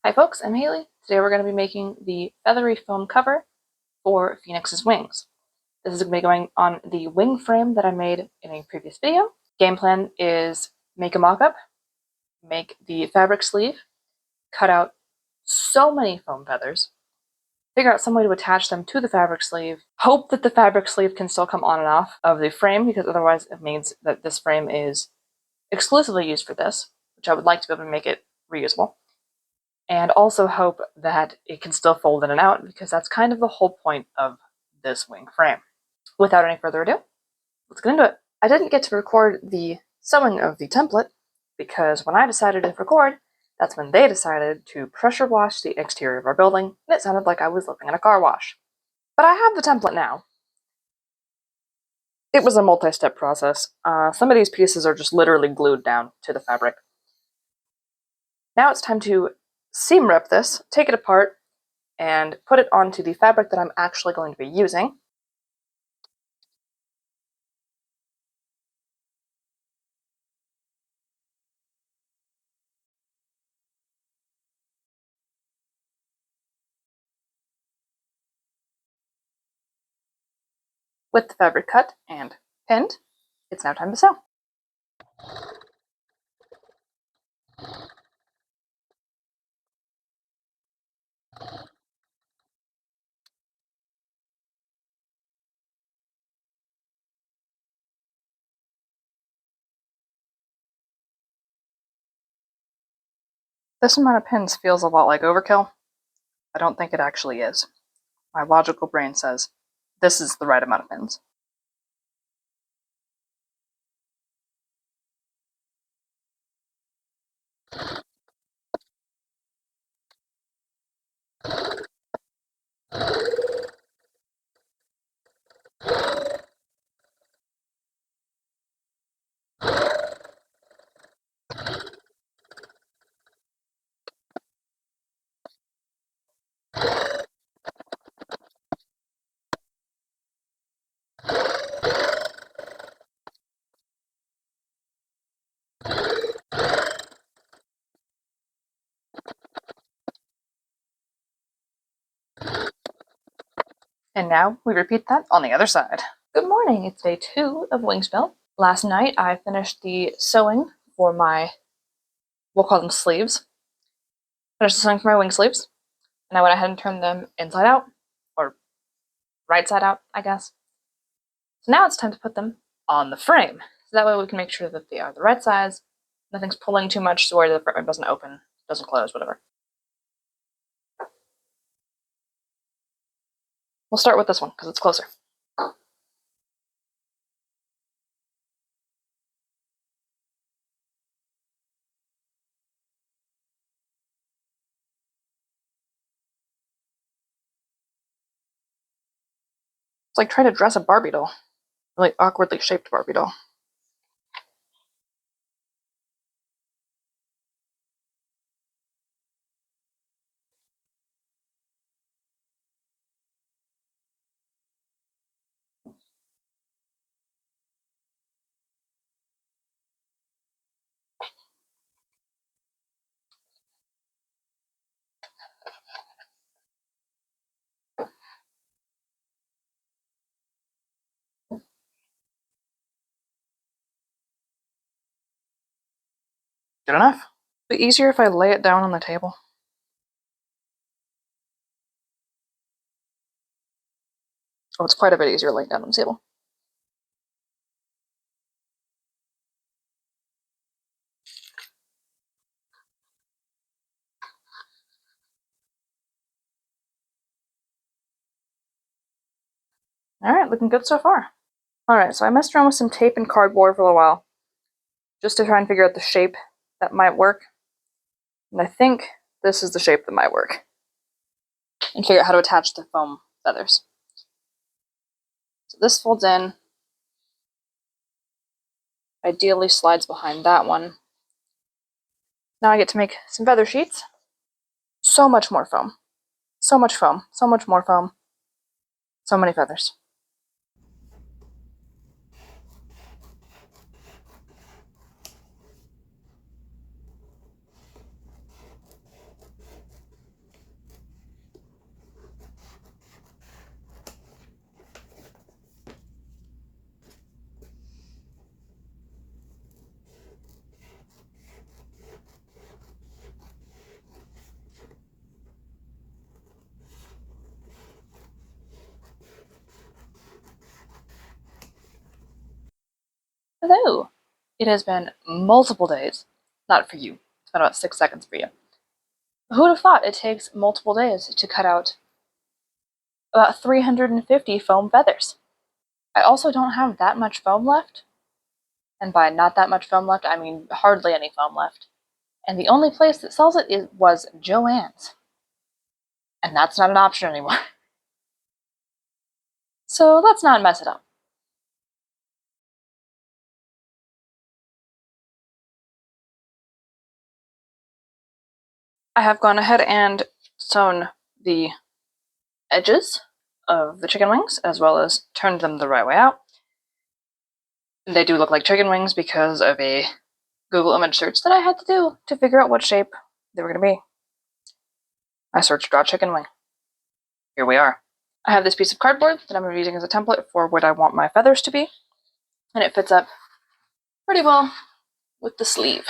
Hi folks, I'm Haley. Today we're going to be making the feathery foam cover for Phoenix's wings. This is going to be going on the wing frame that I made in a previous video. Game plan is make a mock-up, make the fabric sleeve, cut out so many foam feathers, figure out some way to attach them to the fabric sleeve, hope that the fabric sleeve can still come on and off of the frame, because otherwise it means that this frame is exclusively used for this, which I would like to be able to make it reusable. And also hope that it can still fold in and out, because that's kind of the whole point of this wing frame. Without any further ado, let's get into it. I didn't get to record the sewing of the template, because when I decided to record, that's when they decided to pressure wash the exterior of our building, and it sounded like I was living in a car wash. But I have the template now. It was a multi-step process. Some of these pieces are just literally glued down to the fabric. Now it's time to seam rip this, take it apart, and put it onto the fabric that I'm actually going to be using. With the fabric cut and pinned, it's now time to sew. This amount of pins feels a lot like overkill. I don't think it actually is. My logical brain says this is the right amount of pins. And now we repeat that on the other side. Good morning, it's day 2 of Wingspell. Last night I finished the sewing for my, we'll call them sleeves. Finished the sewing for my wing sleeves, and I went ahead and turned them inside out, or right side out, I guess. So now it's time to put them on the frame. So that way we can make sure that they are the right size, nothing's pulling too much so where the frame doesn't open, doesn't close, whatever. We'll start with this one because it's closer. It's like trying to dress a Barbie doll. A really awkwardly shaped Barbie doll. Good enough? It'd be easier if I lay it down on the table. Oh, it's quite a bit easier laying down on the table. Alright, looking good so far. Alright, so I messed around with some tape and cardboard for a while, just to try and figure out the shape that might work. And I think this is the shape that might work. And figure out how to attach the foam feathers. So this folds in, ideally slides behind that one. Now I get to make some feather sheets. So much more foam. So much foam. So much more foam. So many feathers. Hello! It has been multiple days. Not for you. It's been about 6 seconds for you. Who would have thought it takes multiple days to cut out about 350 foam feathers? I also don't have that much foam left. And by not that much foam left, I mean hardly any foam left. And the only place that sells it was Joann's. And that's not an option anymore. So let's not mess it up. I have gone ahead and sewn the edges of the chicken wings, as well as turned them the right way out. They do look like chicken wings because of a Google image search that I had to do to figure out what shape they were going to be. I searched draw chicken wing. Here we are. I have this piece of cardboard that I'm using as a template for what I want my feathers to be, and it fits up pretty well with the sleeve.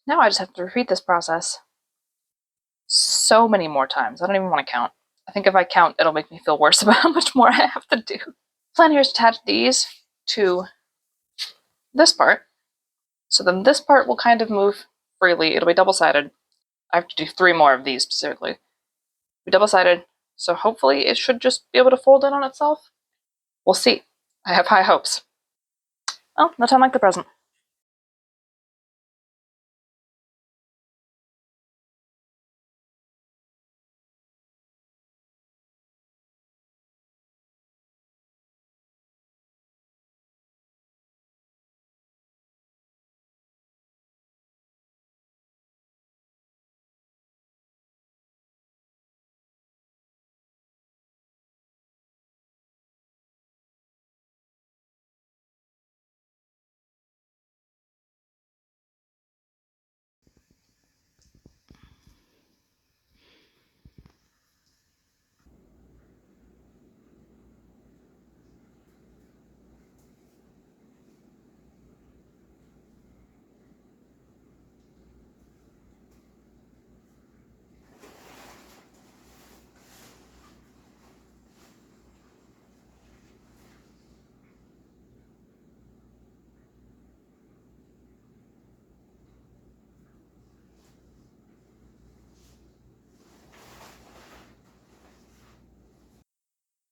Now I just have to repeat this process so many more times. I don't even want to count. I think if I count, it'll make me feel worse about how much more I have to do. The plan here is to attach these to this part. So then this part will kind of move freely. It'll be double-sided. I have to do 3 more of these specifically. It'll be double-sided, so hopefully it should just be able to fold in on itself. We'll see. I have high hopes. Oh, no time like the present.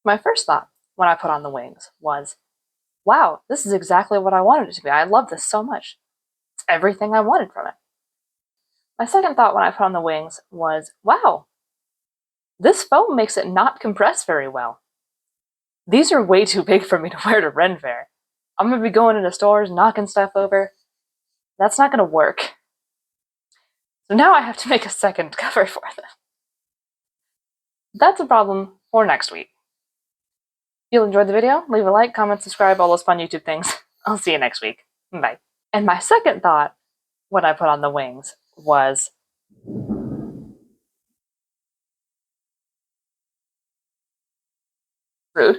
My first thought when I put on the wings was, wow, this is exactly what I wanted it to be. I love this so much. everything I wanted from it. My second thought when I put on the wings was, wow, this foam makes it not compress very well. These are way too big for me to wear to Ren Fair. I'm gonna be going into stores, knocking stuff over. That's not gonna work. So now I have to make a second cover for them. That's a problem for next week. If you enjoyed the video, leave a like, comment, subscribe, all those fun YouTube things. I'll see you next week. Bye. And my second thought when I put on the wings was, rude.